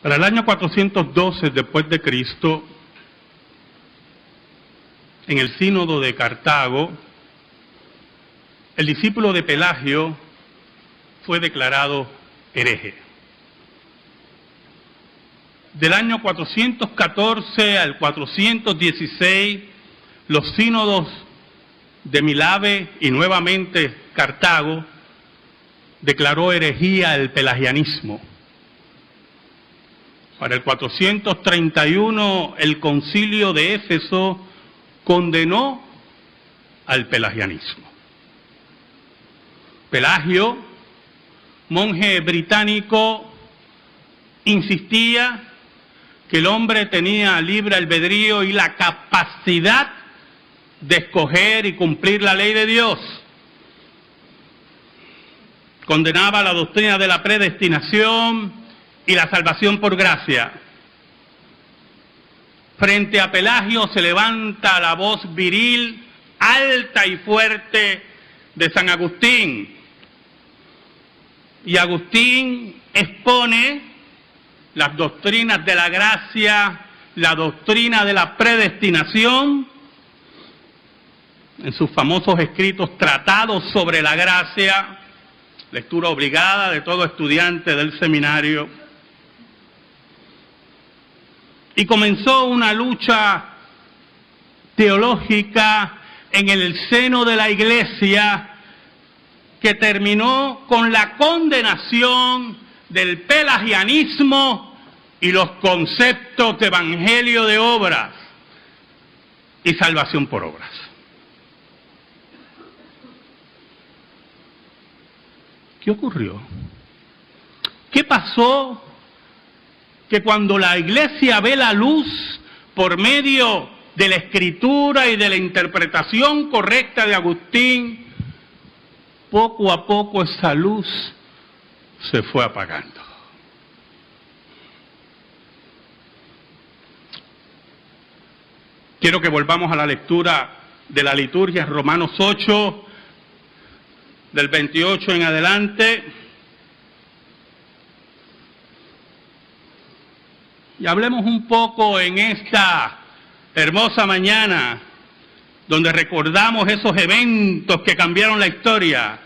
Para el año 412 después de Cristo, en el sínodo de Cartago, el discípulo de Pelagio fue declarado hereje. Del año 414 al 416, los sínodos de Milave y nuevamente Cartago declaró herejía el pelagianismo. Para el 431, el concilio de Éfeso condenó al pelagianismo. Pelagio, monje británico, insistía que el hombre tenía libre albedrío y la capacidad de escoger y cumplir la ley de Dios. Condenaba la doctrina de la predestinación y la salvación por gracia. Frente a Pelagio se levanta la voz viril, alta y fuerte de San Agustín. Y Agustín expone las doctrinas de la gracia, la doctrina de la predestinación, en sus famosos escritos Tratados sobre la Gracia, lectura obligada de todo estudiante del seminario. Y comenzó una lucha teológica en el seno de la Iglesia que terminó con la condenación del pelagianismo y los conceptos de evangelio de obras y salvación por obras. ¿Qué ocurrió? ¿Qué pasó? Que cuando la Iglesia ve la luz por medio de la escritura y de la interpretación correcta de Agustín, poco a poco esa luz se fue apagando. Quiero que volvamos a la lectura de la liturgia, Romanos 8, del 28 en adelante. Y hablemos un poco en esta hermosa mañana, donde recordamos esos eventos que cambiaron la historia.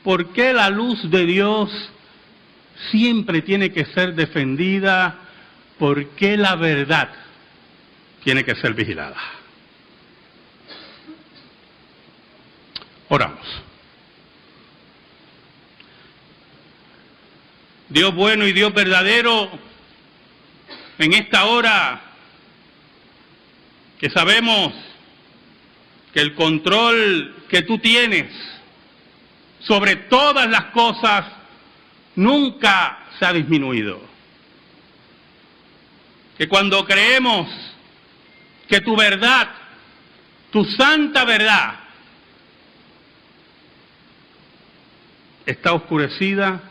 ¿Por qué la luz de Dios siempre tiene que ser defendida? ¿Por qué la verdad tiene que ser vigilada? Oramos. Dios bueno y Dios verdadero, en esta hora que sabemos que el control que tú tienes sobre todas las cosas nunca se ha disminuido. Que cuando creemos que tu verdad, tu santa verdad, está oscurecida,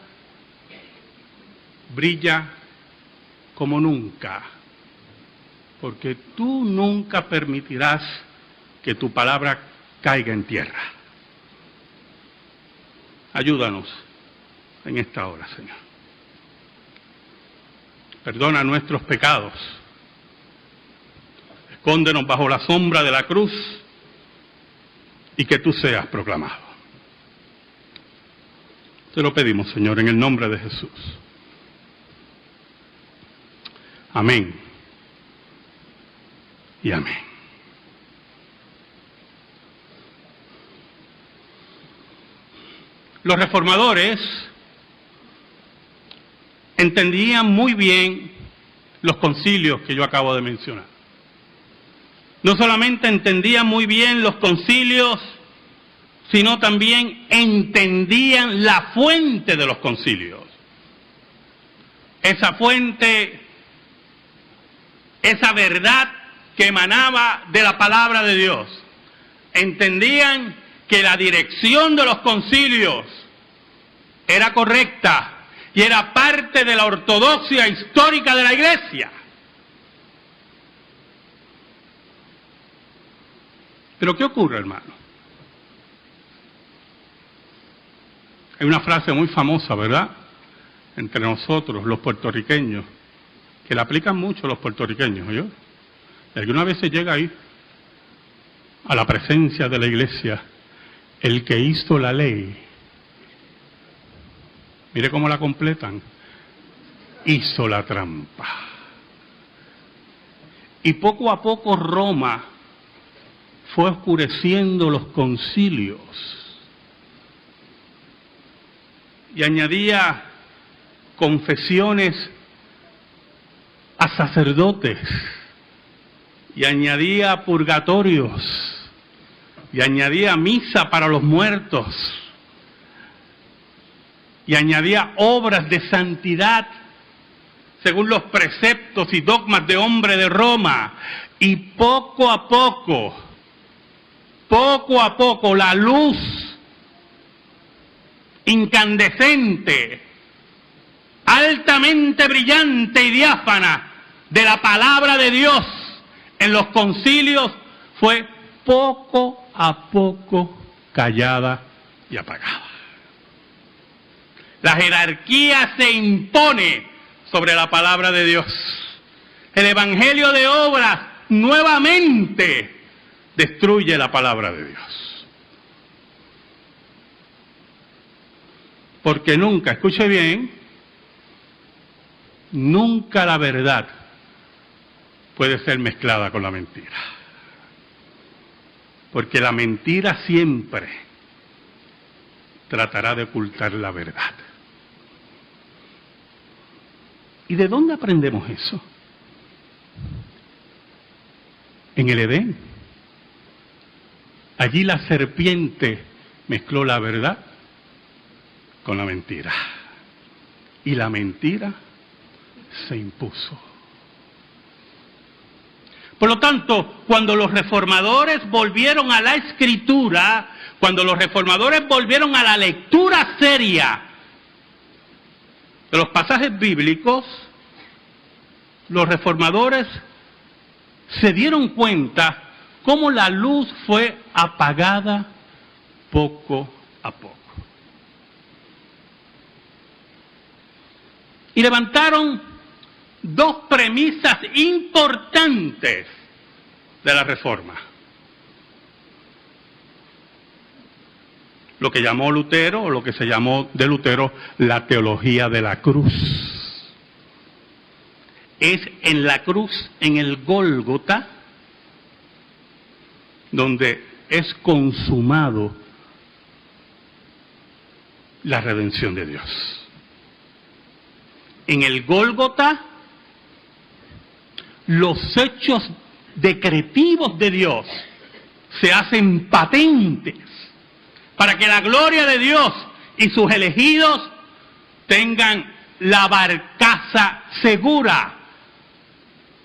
brilla como nunca, porque tú nunca permitirás que tu palabra caiga en tierra. Ayúdanos en esta hora, Señor. Perdona nuestros pecados. Escóndenos bajo la sombra de la cruz y que tú seas proclamado. Te lo pedimos, Señor, en el nombre de Jesús. Amén y amén. Los reformadores entendían muy bien los concilios que yo acabo de mencionar. No solamente entendían muy bien los concilios, sino también entendían la fuente de los concilios. Esa fuente, esa verdad que emanaba de la palabra de Dios. Entendían que la dirección de los concilios era correcta y era parte de la ortodoxia histórica de la Iglesia. Pero ¿qué ocurre, hermano? Hay una frase muy famosa, ¿verdad? entre nosotros, los puertorriqueños, que la aplican mucho los puertorriqueños, ¿oyó? Y algunas veces llega ahí, a la presencia de la iglesia, el que hizo la ley. Mire cómo la completan. Hizo la trampa. Y poco a poco Roma fue oscureciendo los concilios y añadía confesiones a sacerdotes y añadía purgatorios y añadía misa para los muertos y añadía obras de santidad según los preceptos y dogmas de hombre de Roma. Y poco a poco, la luz incandescente, altamente brillante y diáfana de la palabra de Dios en los concilios fue poco a poco callada y apagada. La jerarquía se impone sobre la palabra de Dios. El evangelio de obras nuevamente destruye la palabra de Dios. Porque nunca, escuche bien, nunca la verdad puede ser mezclada con la mentira. Porque la mentira siempre tratará de ocultar la verdad. ¿Y de dónde aprendemos eso? En el Edén. Allí la serpiente mezcló la verdad con la mentira. Y la mentira se impuso. Por lo tanto, cuando los reformadores volvieron a la Escritura, cuando los reformadores volvieron a la lectura seria de los pasajes bíblicos, los reformadores se dieron cuenta cómo la luz fue apagada poco a poco. Y levantaron dos premisas importantes de la Reforma. Lo que llamó Lutero, o lo que se llamó de Lutero, la teología de la cruz. Es en la cruz, en el Gólgota, donde es consumado la redención de Dios. En el Gólgota, los hechos decretivos de Dios se hacen patentes para que la gloria de Dios y sus elegidos tengan la barcaza segura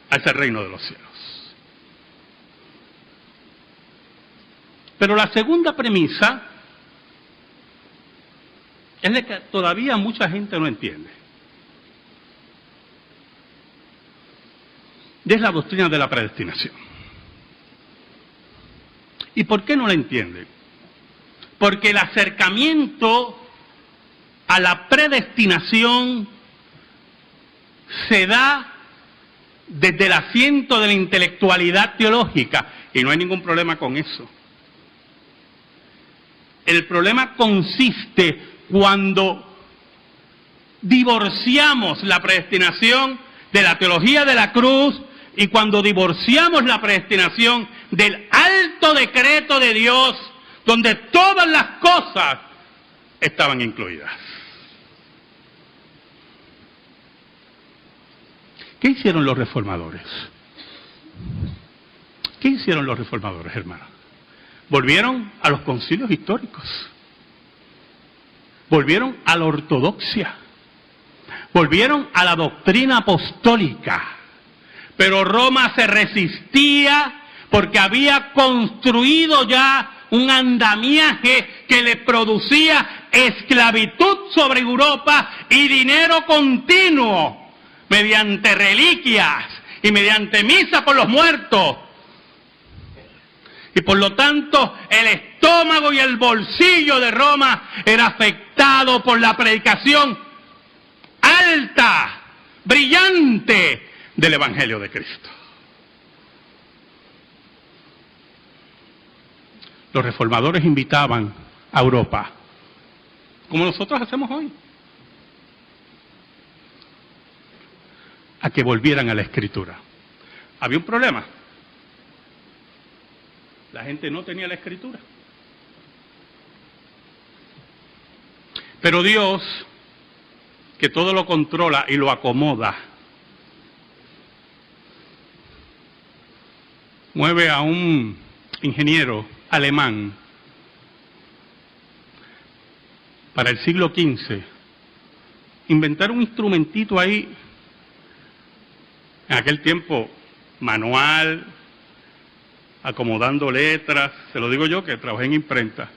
hacia el reino de los cielos. Pero la segunda premisa es la que todavía mucha gente no entiende. Y es la doctrina de la predestinación. ¿Y por qué no la entiende? Porque el acercamiento a la predestinación se da desde el asiento de la intelectualidad teológica, y no hay ningún problema con eso. El problema consiste cuando divorciamos la predestinación de la teología de la cruz y cuando divorciamos la predestinación del alto decreto de Dios, donde todas las cosas estaban incluidas. ¿Qué hicieron los reformadores? ¿Qué hicieron los reformadores, hermanos? Volvieron a los concilios históricos. Volvieron a la ortodoxia. Volvieron a la doctrina apostólica. Pero Roma se resistía porque había construido ya un andamiaje que le producía esclavitud sobre Europa y dinero continuo mediante reliquias y mediante misa por los muertos. Y por lo tanto, el estómago y el bolsillo de Roma era afectado por la predicación alta, brillante del Evangelio de Cristo. Los reformadores invitaban a Europa, como nosotros hacemos hoy, a que volvieran a la Escritura. Había un problema. La gente no tenía la Escritura. Pero Dios, que todo lo controla y lo acomoda, mueve a un ingeniero alemán para el siglo XV, inventar un instrumentito ahí, en aquel tiempo manual, acomodando letras, se lo digo yo que trabajé en imprenta,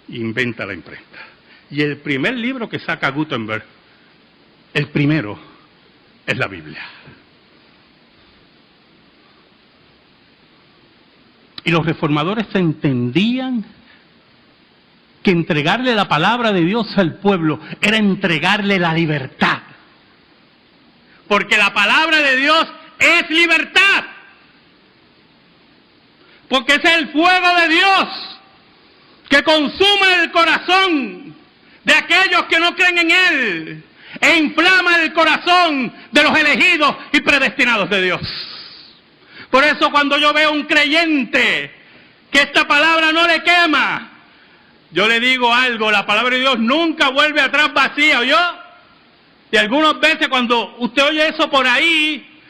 inventa la imprenta. Y el primer libro que saca Gutenberg, el primero, es la Biblia. Y los reformadores entendían que entregarle la palabra de Dios al pueblo era entregarle la libertad. Porque la palabra de Dios es libertad. Porque es el fuego de Dios que consume el corazón de aquellos que no creen en Él e inflama el corazón de los elegidos y predestinados de Dios. Por eso cuando yo veo a un creyente que esta palabra no le quema, yo le digo algo, la palabra de Dios nunca vuelve atrás vacía, ¿oyó? Y algunas veces cuando usted oye eso por ahí,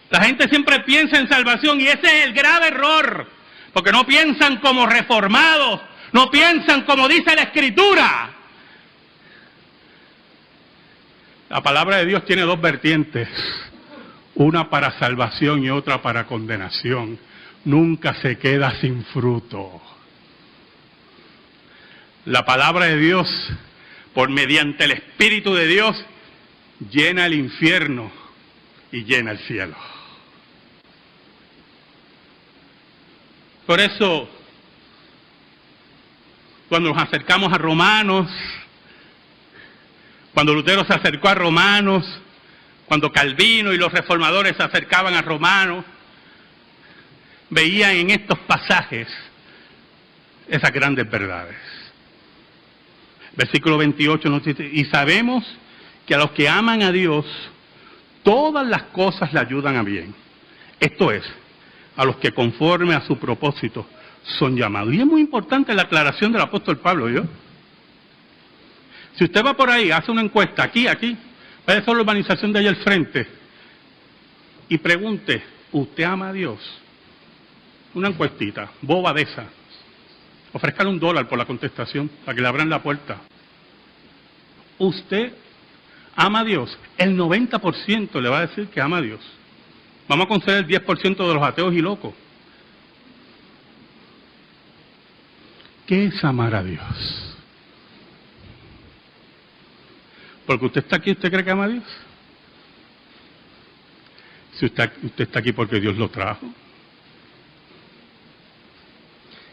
la gente siempre piensa en salvación y ese es el grave error, porque no piensan como reformados, no piensan como dice la Escritura. La palabra de Dios tiene dos vertientes, una para salvación y otra para condenación. Nunca se queda sin fruto. La palabra de Dios, por mediante el Espíritu de Dios, llena el infierno y llena el cielo. Por eso, cuando nos acercamos a Romanos, cuando Lutero se acercó a Romanos, cuando Calvino y los reformadores se acercaban a Romanos, veían en estos pasajes esas grandes verdades. Versículo 28 nos dice, y sabemos que a los que aman a Dios, todas las cosas le ayudan a bien. Esto es, a los que conforme a su propósito son llamados. Y es muy importante la aclaración del apóstol Pablo, ¿yo? Si usted va por ahí, hace una encuesta, aquí, vaya a la urbanización de allá al frente, y pregunte, ¿usted ama a Dios? Una encuestita, boba de esa. Ofrezcan $1 por la contestación, para que le abran la puerta. ¿Usted ama a Dios? El 90% le va a decir que ama a Dios. Vamos a conceder el 10% de los ateos y locos. ¿Qué es amar a Dios? Porque usted está aquí, ¿usted cree que ama a Dios? Si usted está aquí porque Dios lo trajo.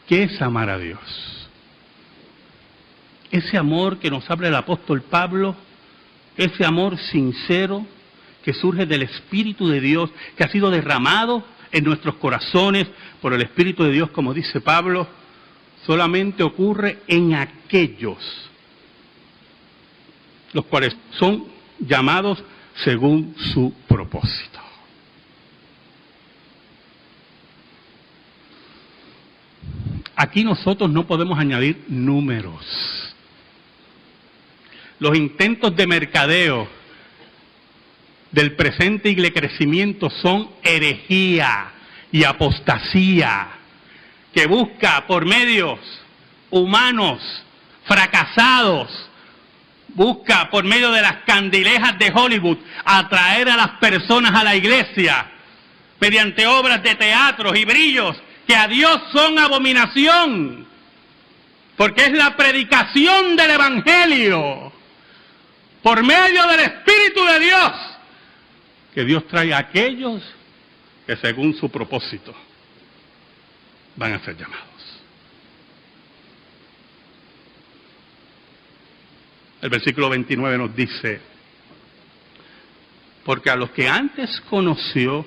¿Qué es amar a Dios? Ese amor que nos habla el apóstol Pablo, ese amor sincero que surge del Espíritu de Dios, que ha sido derramado en nuestros corazones por el Espíritu de Dios, como dice Pablo, solamente ocurre en aquellos los cuales son llamados según su propósito. Aquí nosotros no podemos añadir números. Los intentos de mercadeo del presente y de crecimiento son herejía y apostasía, que busca por medios humanos fracasados, busca por medio de las candilejas de Hollywood atraer a las personas a la iglesia mediante obras de teatros y brillos que a Dios son abominación, porque es la predicación del Evangelio por medio del Espíritu de Dios que Dios trae a aquellos que según su propósito van a ser llamados. El versículo 29 nos dice, Porque a los que antes conoció,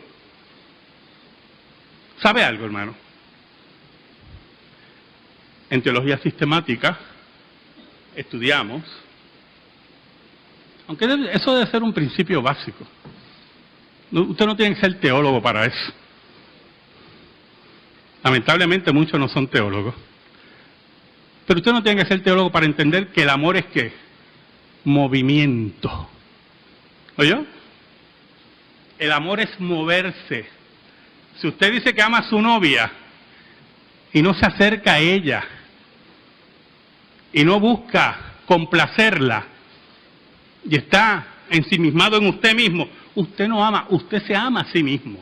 ¿sabe algo, hermano? En teología sistemática estudiamos, aunque eso debe ser un principio básico. Usted no tiene que ser teólogo para eso. Lamentablemente muchos no son teólogos. Pero usted no tiene que ser teólogo para entender que el amor es ¿qué? Movimiento. ¿Oyó? El amor es moverse. Si usted dice que ama a su novia y no se acerca a ella y no busca complacerla y está ensimismado en usted mismo, usted no ama, usted se ama a sí mismo.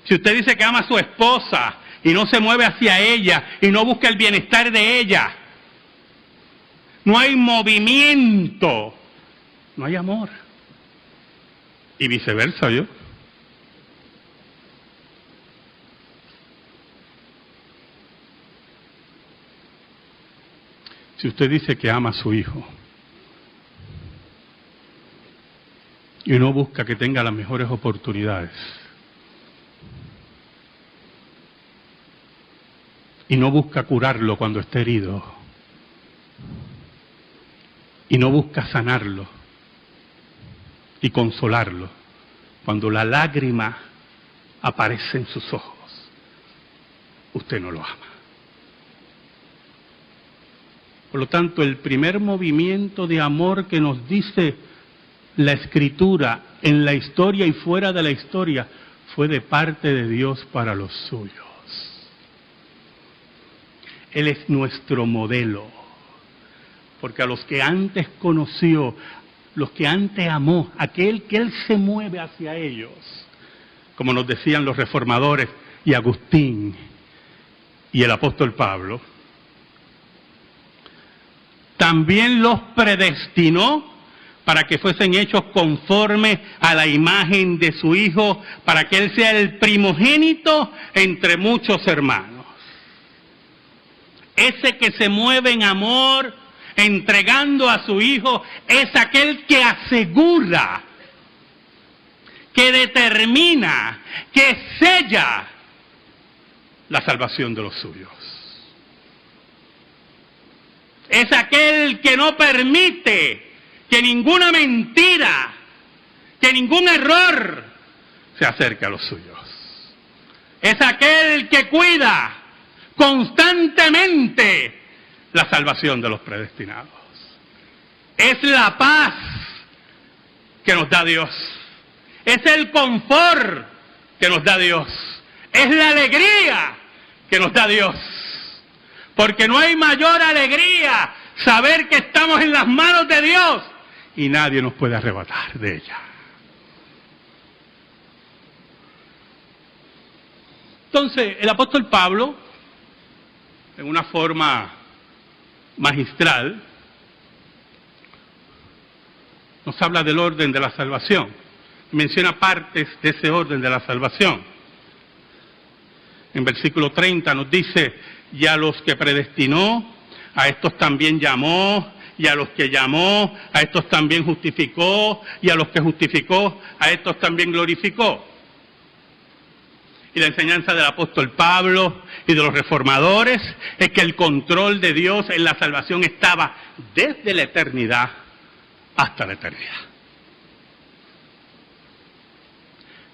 Si usted dice que ama a su esposa y no se mueve hacia ella y no busca el bienestar de ella, no hay movimiento, no hay amor. Y viceversa, ¿yo? Si usted dice que ama a su hijo y no busca que tenga las mejores oportunidades y no busca curarlo cuando esté herido y no busca sanarlo y consolarlo cuando la lágrima aparece en sus ojos, usted no lo ama. Por lo tanto, el primer movimiento de amor que nos dice la Escritura en la historia y fuera de la historia fue de parte de Dios para los suyos. Él es nuestro modelo, porque a los que antes conoció, los que antes amó, aquel que Él se mueve hacia ellos, como nos decían los reformadores y Agustín y el apóstol Pablo, también los predestinó para que fuesen hechos conforme a la imagen de su Hijo, para que Él sea el primogénito entre muchos hermanos. Ese que se mueve en amor, entregando a su Hijo, es aquel que asegura, que determina, que sella la salvación de los suyos. Es aquel que no permite que ninguna mentira, que ningún error se acerque a los suyos. Es aquel que cuida constantemente la salvación de los predestinados. Es la paz que nos da Dios. Es el confort que nos da Dios. Es la alegría que nos da Dios. Porque no hay mayor alegría saber que estamos en las manos de Dios y nadie nos puede arrebatar de ella. Entonces, el apóstol Pablo, en una forma magistral, nos habla del orden de la salvación. Menciona partes de ese orden de la salvación. En versículo 30 nos dice: y a los que predestinó, a estos también llamó, y a los que llamó, a estos también justificó, y a los que justificó, a estos también glorificó. Y la enseñanza del apóstol Pablo y de los reformadores es que el control de Dios en la salvación estaba desde la eternidad hasta la eternidad.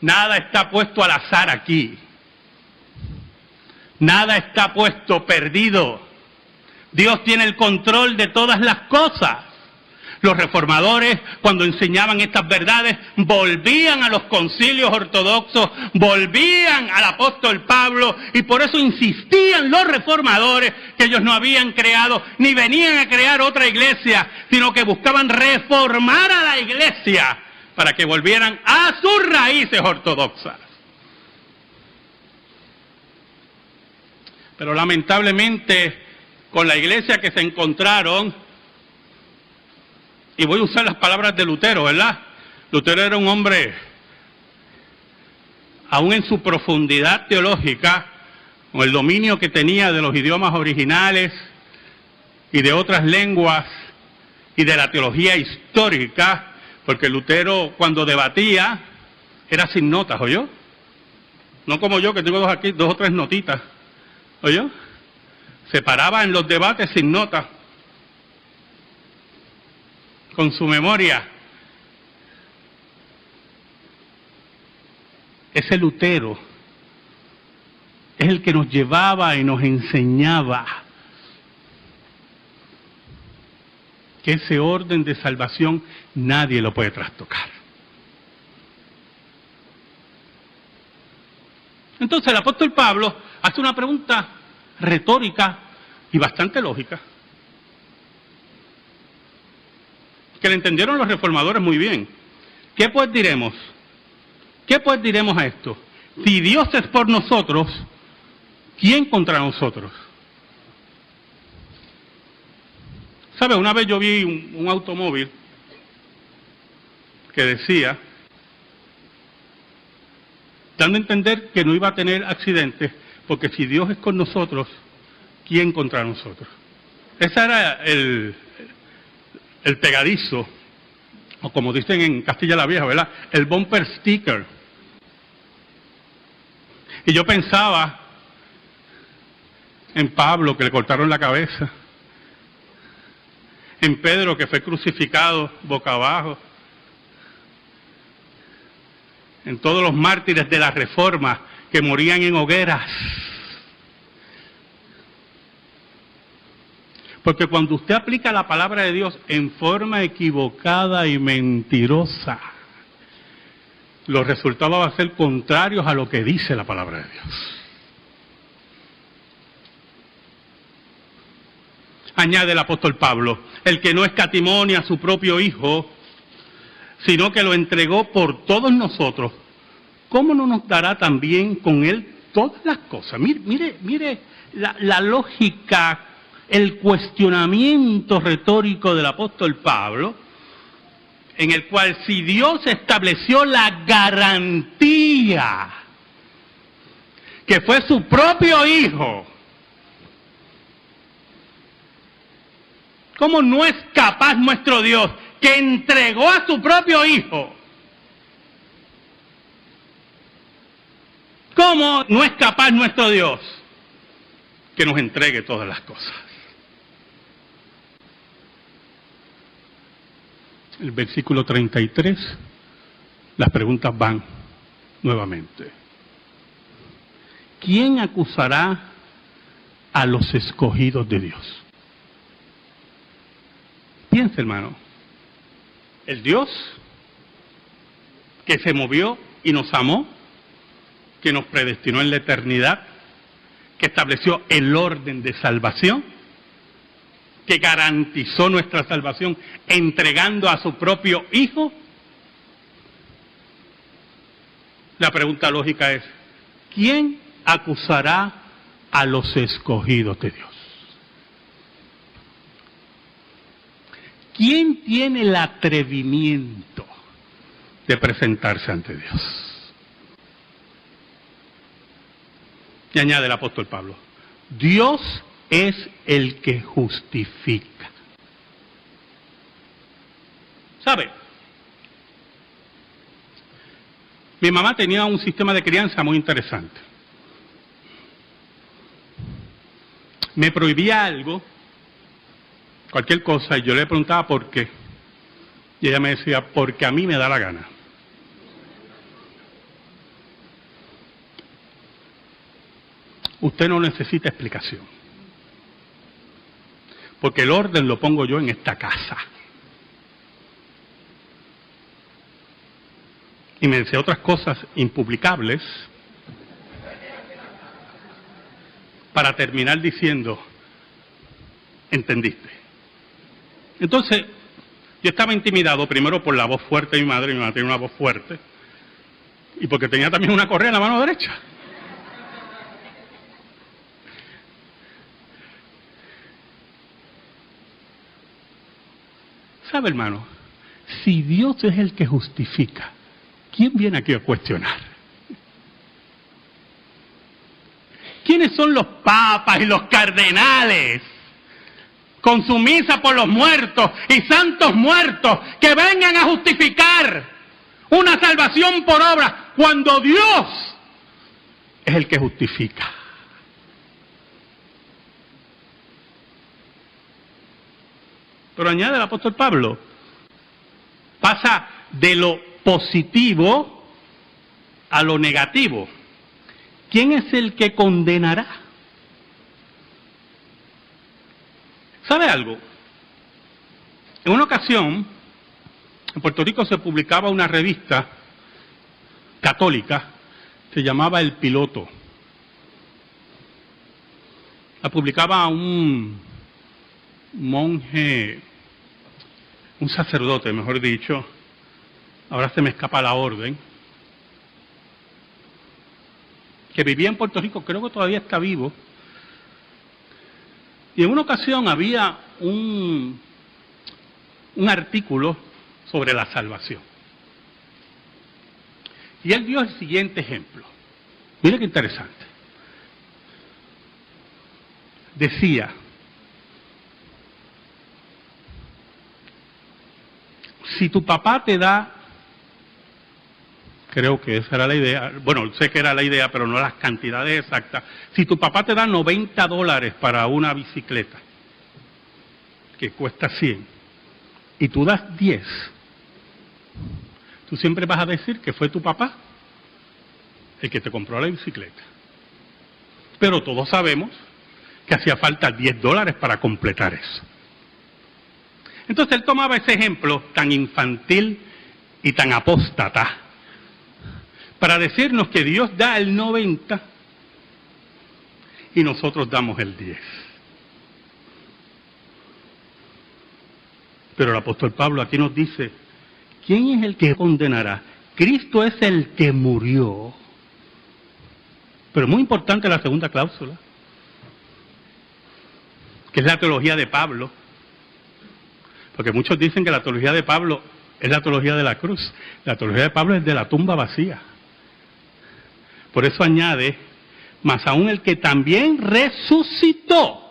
Nada está puesto al azar aquí. Nada está puesto perdido. Dios tiene el control de todas las cosas. Los reformadores, cuando enseñaban estas verdades, volvían a los concilios ortodoxos, volvían al apóstol Pablo, y por eso insistían los reformadores que ellos no habían creado, ni venían a crear otra iglesia, sino que buscaban reformar a la iglesia para que volvieran a sus raíces ortodoxas. Pero lamentablemente, con la iglesia que se encontraron, y voy a usar las palabras de Lutero, ¿verdad? Lutero era un hombre, aún en su profundidad teológica, con el dominio que tenía de los idiomas originales y de otras lenguas y de la teología histórica, Porque Lutero, cuando debatía, era sin notas, ¿oyó? No como yo, que tengo dos o tres notitas, ¿oyó? Se paraba en los debates sin notas, con su memoria. Ese Lutero es el que nos llevaba y nos enseñaba que ese orden de salvación nadie lo puede trastocar. Entonces el apóstol Pablo hace una pregunta retórica y bastante lógica, que le entendieron los reformadores muy bien. ¿Qué pues diremos? ¿Qué pues diremos a esto? Si Dios es por nosotros, ¿quién contra nosotros? ¿Sabe? Una vez yo vi un automóvil que decía, dando a entender que no iba a tener accidentes, porque si Dios es con nosotros, ¿quién contra nosotros? Ese era el pegadizo, o como dicen en Castilla la Vieja, ¿verdad? El bumper sticker. Y yo pensaba en Pablo, que le cortaron la cabeza, en Pedro, que fue crucificado boca abajo, en todos los mártires de la Reforma que morían en hogueras. Porque cuando usted aplica la palabra de Dios en forma equivocada y mentirosa, los resultados van a ser contrarios a lo que dice la palabra de Dios. Añade el apóstol Pablo, el que no escatimó ni a su propio Hijo, sino que lo entregó por todos nosotros, ¿cómo no nos dará también con Él todas las cosas? Mire la lógica, el cuestionamiento retórico del apóstol Pablo, en el cual si Dios estableció la garantía que fue su propio Hijo, ¿cómo no es capaz nuestro Dios, que entregó a su propio Hijo? ¿Cómo no es capaz nuestro Dios que nos entregue todas las cosas? El versículo 33, las preguntas van nuevamente. ¿Quién acusará a los escogidos de Dios? Piensa, hermano, el Dios que se movió y nos amó, que nos predestinó en la eternidad, que estableció el orden de salvación, que garantizó nuestra salvación entregando a su propio Hijo. La pregunta lógica es, ¿quién acusará a los escogidos de Dios? ¿Quién tiene el atrevimiento de presentarse ante Dios? Y añade el apóstol Pablo, Dios es el que justifica. ¿Sabe? Mi mamá tenía un sistema de crianza muy interesante. Me prohibía algo, cualquier cosa, y yo le preguntaba por qué. Y ella me decía, porque a mí me da la gana. Usted no necesita explicación. Porque el orden lo pongo yo en esta casa. Y me decía otras cosas impublicables para terminar diciendo, ¿entendiste? Entonces, yo estaba intimidado primero por la voz fuerte de mi madre tenía una voz fuerte, y porque tenía también una correa en la mano derecha. ¿Sabe, hermano? Si Dios es el que justifica, ¿quién viene aquí a cuestionar? ¿Quiénes son los papas y los cardenales con su misa por los muertos y santos muertos, que vengan a justificar una salvación por obra, cuando Dios es el que justifica. Pero añade el apóstol Pablo, pasa de lo positivo a lo negativo. ¿Quién es el que condenará? ¿Sabe algo? En una ocasión, en Puerto Rico se publicaba una revista católica, se llamaba El Piloto. La publicaba un monje, un sacerdote, mejor dicho, ahora se me escapa la orden, que vivía en Puerto Rico, creo que todavía está vivo, y en una ocasión había un artículo sobre la salvación. Y él dio el siguiente ejemplo. Mire qué interesante. Decía, si tu papá te da, creo que esa era la idea, bueno, sé que era la idea, pero no las cantidades exactas, si tu papá te da $90 para una bicicleta, que cuesta 100, y tú das 10, tú siempre vas a decir que fue tu papá el que te compró la bicicleta. Pero todos sabemos que hacía falta $10 para completar eso. Entonces él tomaba ese ejemplo tan infantil y tan apóstata para decirnos que Dios da el 90 y nosotros damos el 10. Pero el apóstol Pablo aquí nos dice, ¿quién es el que condenará? Cristo es el que murió. Pero es muy importante la segunda cláusula, que es la teología de Pablo. Porque muchos dicen que la teología de Pablo es la teología de la cruz. La teología de Pablo es de la tumba vacía. Por eso añade, mas aún el que también resucitó.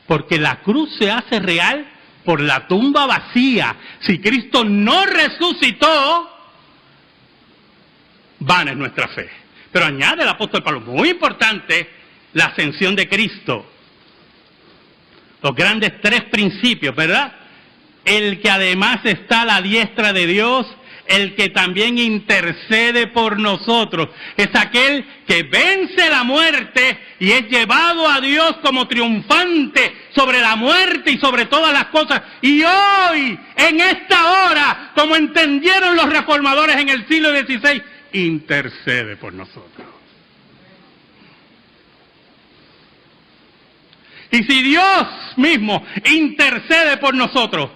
Porque la cruz se hace real por la tumba vacía. Si Cristo no resucitó, vana es nuestra fe. Pero añade el apóstol Pablo, muy importante, la ascensión de Cristo. Los grandes tres principios, ¿verdad? El que además está a la diestra de Dios, el que también intercede por nosotros. Es aquel que vence la muerte y es llevado a Dios como triunfante sobre la muerte y sobre todas las cosas. Y hoy, en esta hora, como entendieron los reformadores en el siglo XVI, intercede por nosotros. Y si Dios mismo intercede por nosotros,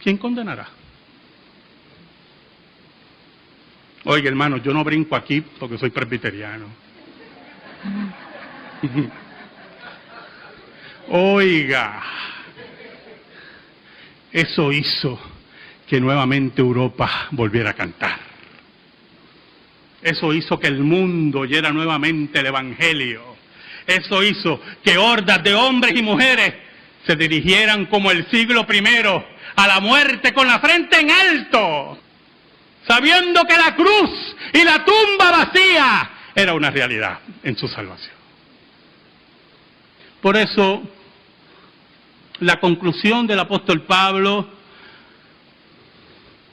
¿quién condenará? Oiga, hermano, yo no brinco aquí porque soy presbiteriano. Oiga, eso hizo que nuevamente Europa volviera a cantar. Eso hizo que el mundo oyera nuevamente el Evangelio. Eso hizo que hordas de hombres y mujeres se dirigieran como el siglo I a la muerte con la frente en alto, sabiendo que la cruz y la tumba vacía era una realidad en su salvación. Por eso, la conclusión del apóstol Pablo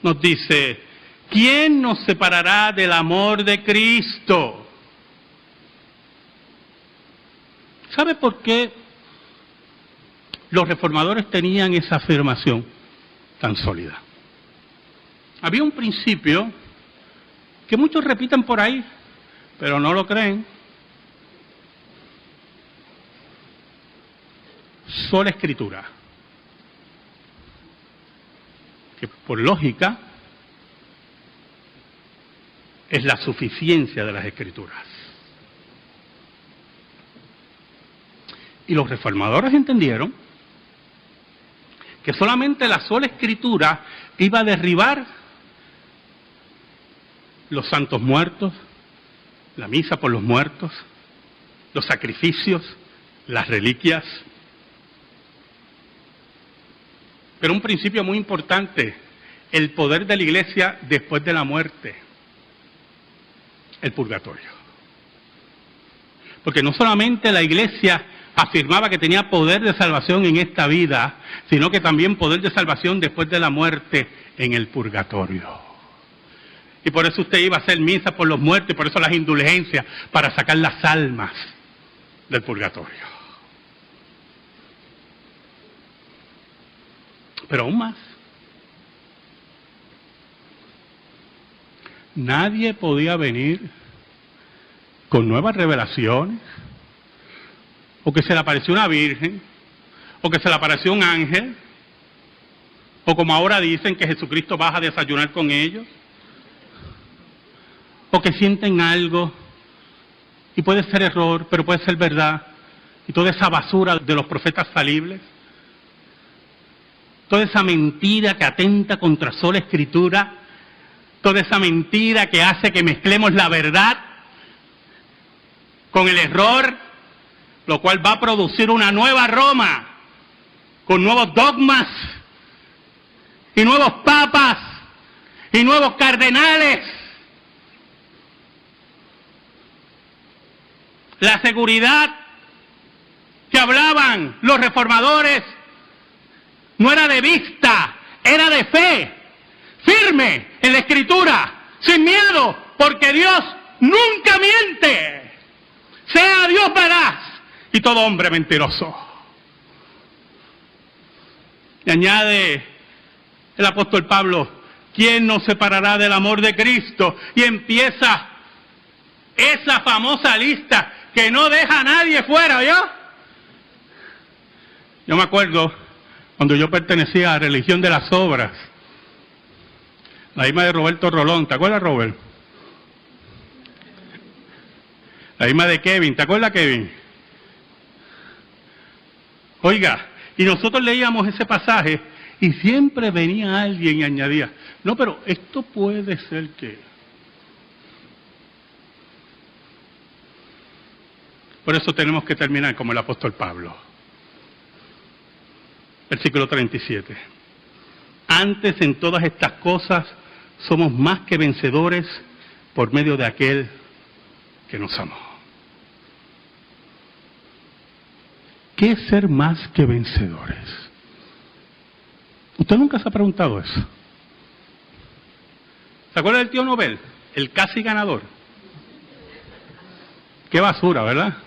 nos dice, ¿quién nos separará del amor de Cristo? ¿Sabe por qué los reformadores tenían esa afirmación tan sólida? Había un principio que muchos repiten por ahí, pero no lo creen. Sola Escritura. Que por lógica es la suficiencia de las Escrituras. Y los reformadores entendieron que solamente la sola Escritura iba a derribar los santos muertos, la misa por los muertos, los sacrificios, las reliquias. Pero un principio muy importante, el poder de la iglesia después de la muerte, el purgatorio. Porque no solamente la iglesia afirmaba que tenía poder de salvación en esta vida, sino que también poder de salvación después de la muerte en el purgatorio. Y por eso usted iba a hacer misa por los muertos, y por eso las indulgencias, para sacar las almas del purgatorio. Pero aún más, nadie podía venir con nuevas revelaciones, o que se le apareció una virgen, o que se le apareció un ángel, o como ahora dicen que Jesucristo baja a desayunar con ellos, o que sienten algo, y puede ser error, pero puede ser verdad, y toda esa basura de los profetas falibles, toda esa mentira que atenta contra sola escritura, toda esa mentira que hace que mezclemos la verdad con el error, lo cual va a producir una nueva Roma, con nuevos dogmas, y nuevos papas, y nuevos cardenales. La seguridad que hablaban los reformadores no era de vista, era de fe, firme en la Escritura, sin miedo, porque Dios nunca miente. Sea Dios veraz y todo hombre mentiroso. Y añade el apóstol Pablo, ¿quién nos separará del amor de Cristo? Y empieza esa famosa lista que no deja a nadie fuera, ¿yo? Yo me acuerdo cuando yo pertenecía a la religión de las obras, la misma de Roberto Rolón, ¿te acuerdas, Robert? La misma de Kevin, ¿te acuerdas, Kevin? Oiga, y nosotros leíamos ese pasaje y siempre venía alguien y añadía, no, pero esto puede ser que... Por eso tenemos que terminar como el apóstol Pablo. Versículo 37. Antes en todas estas cosas somos más que vencedores por medio de aquel que nos amó. ¿Qué es ser más que vencedores? ¿Usted nunca se ha preguntado eso? ¿Se acuerda del tío Nobel? El casi ganador. Qué basura, ¿verdad?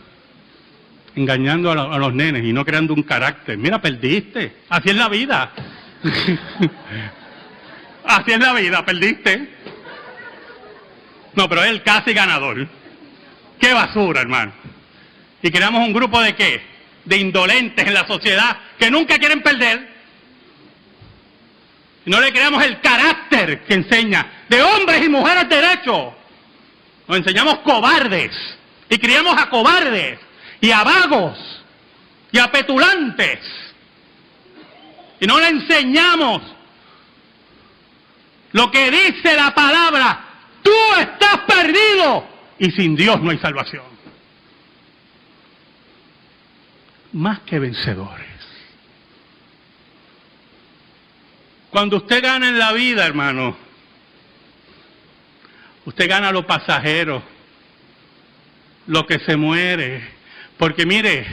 Engañando a los nenes y no creando un carácter. Mira, perdiste. Así es la vida. Así es la vida, perdiste. No, pero es el casi ganador. Qué basura, hermano. Y creamos un grupo de ¿qué? De indolentes en la sociedad que nunca quieren perder. Y no le creamos el carácter que enseña de hombres y mujeres derechos. Nos enseñamos cobardes y criamos a cobardes y a vagos y a petulantes. Y no le enseñamos lo que dice la palabra. Tú estás perdido y sin Dios no hay salvación. Más que vencedores. Cuando usted gana en la vida, hermano, usted gana lo pasajero, lo que se muere. Porque mire,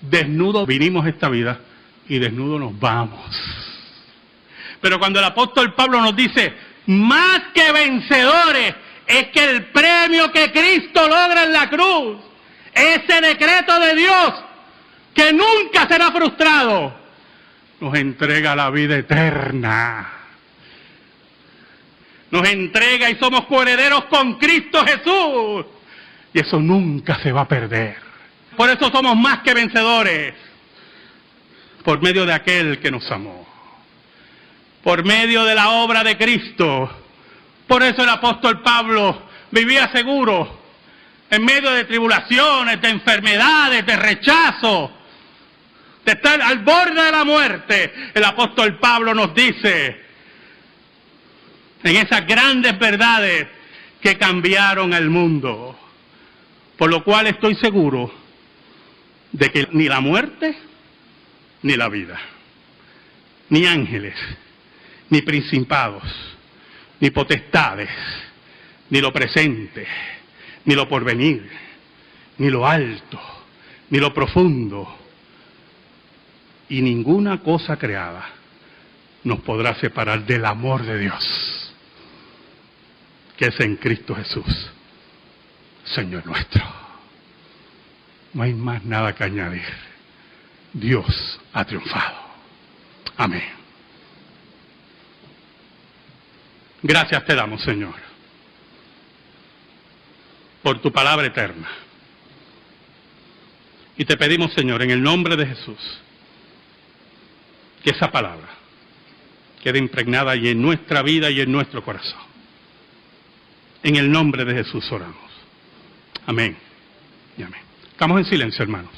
desnudos vinimos a esta vida y desnudos nos vamos. Pero cuando el apóstol Pablo nos dice, más que vencedores, es que el premio que Cristo logra en la cruz, ese decreto de Dios, que nunca será frustrado, nos entrega la vida eterna. Nos entrega y somos coherederos con Cristo Jesús. Y eso nunca se va a perder. Por eso somos más que vencedores. Por medio de aquel que nos amó. Por medio de la obra de Cristo. Por eso el apóstol Pablo vivía seguro. En medio de tribulaciones, de enfermedades, de rechazo. De estar al borde de la muerte. El apóstol Pablo nos dice, en esas grandes verdades que cambiaron el mundo. por lo cual estoy seguro de que ni la muerte, ni la vida, ni ángeles, ni principados, ni potestades, ni lo presente, ni lo porvenir, ni lo alto, ni lo profundo, y ninguna cosa creada nos podrá separar del amor de Dios, que es en Cristo Jesús, Señor nuestro. No hay más nada que añadir. Dios ha triunfado. Amén. Gracias te damos, Señor, por tu palabra eterna. Y te pedimos, Señor, en el nombre de Jesús, que esa palabra quede impregnada y en nuestra vida y en nuestro corazón. En el nombre de Jesús oramos. Amén y amén. Estamos en silencio, hermanos.